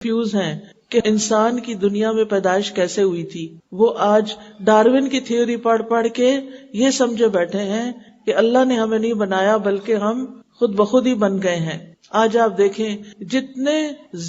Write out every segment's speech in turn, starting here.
Confuse ہیں کہ انسان کی دنیا میں پیدائش کیسے ہوئی تھی. وہ آج ڈارون کی تھیوری پڑھ پڑھ کے یہ سمجھے بیٹھے ہیں کہ اللہ نے ہمیں نہیں بنایا بلکہ ہم خود بخود ہی بن گئے ہیں. آج آپ دیکھیں جتنے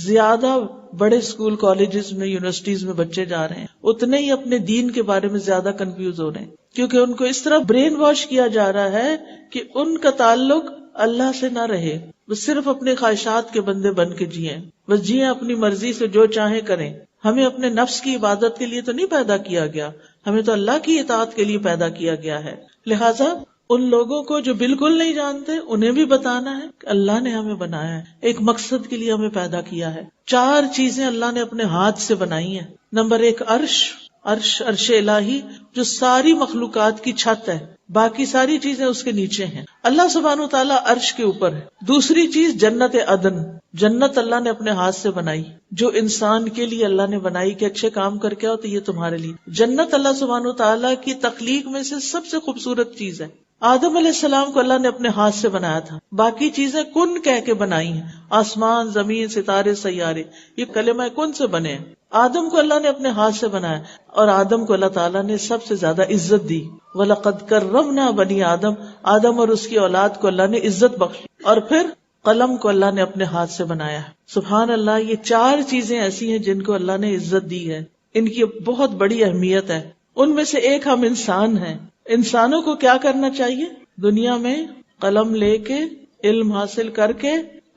زیادہ بڑے اسکول کالجز میں یونیورسٹیز میں بچے جا رہے ہیں اتنے ہی اپنے دین کے بارے میں زیادہ کنفیوز ہو رہے ہیں، کیونکہ ان کو اس طرح برین واش کیا جا رہا ہے کہ ان کا تعلق اللہ سے نہ رہے، وہ صرف اپنے خواہشات کے بندے بن کے جئیں، بس جئیں اپنی مرضی سے جو چاہیں کریں. ہمیں اپنے نفس کی عبادت کے لیے تو نہیں پیدا کیا گیا، ہمیں تو اللہ کی اطاعت کے لیے پیدا کیا گیا ہے. لہٰذا ان لوگوں کو جو بالکل نہیں جانتے انہیں بھی بتانا ہے کہ اللہ نے ہمیں بنایا ہے، ایک مقصد کے لیے ہمیں پیدا کیا ہے. 4 چیزیں اللہ نے اپنے ہاتھ سے بنائی ہیں. نمبر 1 عرش الہی جو ساری مخلوقات کی چھت ہے، باقی ساری چیزیں اس کے نیچے ہیں. اللہ سبحانہ وتعالیٰ عرش کے اوپر ہے. دوسری چیز جنت عدن، جنت اللہ نے اپنے ہاتھ سے بنائی، جو انسان کے لیے اللہ نے بنائی کہ اچھے کام کر کے آؤ تو یہ تمہارے لیے. جنت اللہ سبحانہ وتعالیٰ کی تخلیق میں سے سب سے خوبصورت چیز ہے. آدم علیہ السلام کو اللہ نے اپنے ہاتھ سے بنایا تھا، باقی چیزیں کن کہہ کے بنائی ہیں. آسمان، زمین، ستارے، سیارے یہ کلمہ کن سے بنے ہیں. آدم کو اللہ نے اپنے ہاتھ سے بنایا اور آدم کو اللہ تعالیٰ نے سب سے زیادہ عزت دی. وَلَقَدْ كَرَّمْنَا بَنِي آدم اور اس کی اولاد کو اللہ نے عزت بخشی. اور پھر قلم کو اللہ نے اپنے ہاتھ سے بنایا. سبحان اللہ، یہ 4 چیزیں ایسی ہیں جن کو اللہ نے عزت دی ہے، ان کی بہت بڑی اہمیت ہے. ان میں سے ایک ہم انسان ہیں. انسانوں کو کیا کرنا چاہیے؟ دنیا میں قلم لے کے علم حاصل کر کے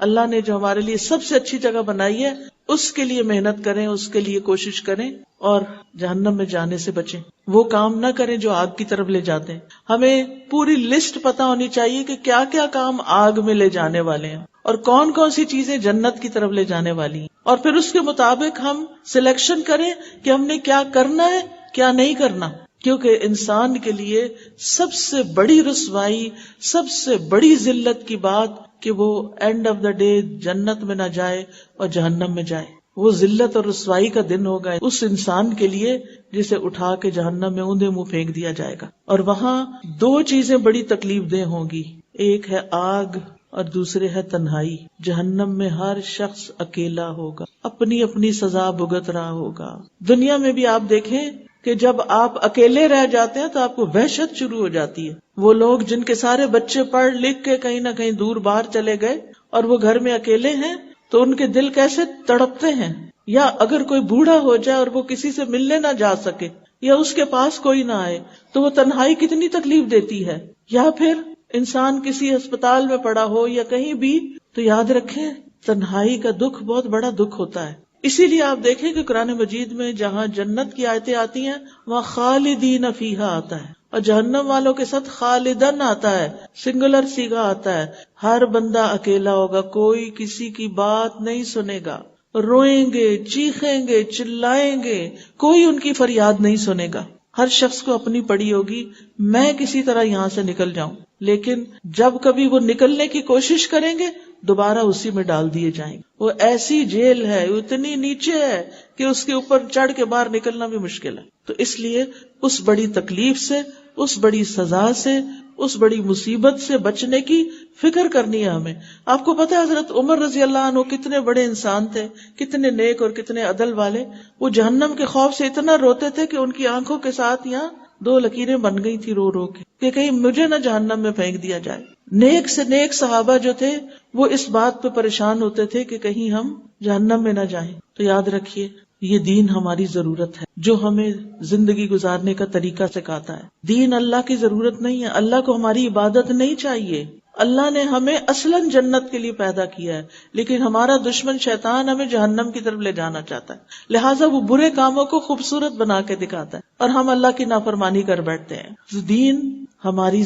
اللہ نے جو ہمارے لیے سب سے اچھی جگہ بنائی ہے اس کے لیے محنت کریں، اس کے لیے کوشش کریں اور جہنم میں جانے سے بچیں. وہ کام نہ کریں جو آگ کی طرف لے جاتے ہیں. ہمیں پوری لسٹ پتا ہونی چاہیے کہ کیا کیا کام آگ میں لے جانے والے ہیں اور کون کون سی چیزیں جنت کی طرف لے جانے والی ہیں، اور پھر اس کے مطابق ہم سلیکشن کریں کہ ہم نے کیا کرنا ہے کیا نہیں کرنا. کیونکہ انسان کے لیے سب سے بڑی رسوائی، سب سے بڑی ذلت کی بات کہ وہ اینڈ آف دا ڈے جنت میں نہ جائے اور جہنم میں جائے. وہ ذلت اور رسوائی کا دن ہوگا اس انسان کے لیے جسے اٹھا کے جہنم میں اوندے منہ پھینک دیا جائے گا. اور وہاں 2 چیزیں بڑی تکلیف دہ ہوں گی، ایک ہے آگ اور دوسرے ہے تنہائی. جہنم میں ہر شخص اکیلا ہوگا، اپنی اپنی سزا بھگت رہا ہوگا. دنیا میں بھی آپ دیکھیں کہ جب آپ اکیلے رہ جاتے ہیں تو آپ کو وحشت شروع ہو جاتی ہے. وہ لوگ جن کے سارے بچے پڑھ لکھ کے کہیں نہ کہیں دور باہر چلے گئے اور وہ گھر میں اکیلے ہیں تو ان کے دل کیسے تڑپتے ہیں. یا اگر کوئی بوڑھا ہو جائے اور وہ کسی سے ملنے نہ جا سکے یا اس کے پاس کوئی نہ آئے تو وہ تنہائی کتنی تکلیف دیتی ہے. یا پھر انسان کسی ہسپتال میں پڑا ہو یا کہیں بھی تو یاد رکھیں تنہائی کا دکھ بہت بڑا دکھ ہوتا ہے. اسی لیے آپ دیکھیں کہ قرآن مجید میں جہاں جنت کی آیتیں آتی ہیں وہاں خالدین فیہا آتا ہے اور جہنم والوں کے ساتھ خالدن آتا ہے، سنگولر صیغہ آتا ہے. ہر بندہ اکیلا ہوگا، کوئی کسی کی بات نہیں سنے گا، روئیں گے، چیخیں گے، چلائیں گے، کوئی ان کی فریاد نہیں سنے گا. ہر شخص کو اپنی پڑی ہوگی میں کسی طرح یہاں سے نکل جاؤں، لیکن جب کبھی وہ نکلنے کی کوشش کریں گے دوبارہ اسی میں ڈال دیے جائیں گے. وہ ایسی جیل ہے، اتنی نیچے ہے کہ اس کے اوپر چڑھ کے باہر نکلنا بھی مشکل ہے. تو اس لیے اس بڑی تکلیف سے، اس بڑی سزا سے، اس بڑی مصیبت سے بچنے کی فکر کرنی ہے ہمیں. آپ کو پتہ ہے حضرت عمر رضی اللہ عنہ کتنے بڑے انسان تھے، کتنے نیک اور کتنے عدل والے. وہ جہنم کے خوف سے اتنا روتے تھے کہ ان کی آنکھوں کے ساتھ یہاں 2 لکیریں بن گئی تھی رو رو کے کہ کہیں مجھے نہ جہنم میں پھینک دیا جائے. نیک سے نیک صحابہ جو تھے وہ اس بات پہ پریشان ہوتے تھے کہ کہیں ہم جہنم میں نہ جائیں. تو یاد رکھیے یہ دین ہماری ضرورت ہے جو ہمیں زندگی گزارنے کا طریقہ سکھاتا ہے. دین اللہ کی ضرورت نہیں ہے، اللہ کو ہماری عبادت نہیں چاہیے. اللہ نے ہمیں اصلاً جنت کے لیے پیدا کیا ہے، لیکن ہمارا دشمن شیطان ہمیں جہنم کی طرف لے جانا چاہتا ہے. لہٰذا وہ برے کاموں کو خوبصورت بنا کے دکھاتا ہے اور ہم اللہ کی نافرمانی کر بیٹھتے ہیں. دین ہماری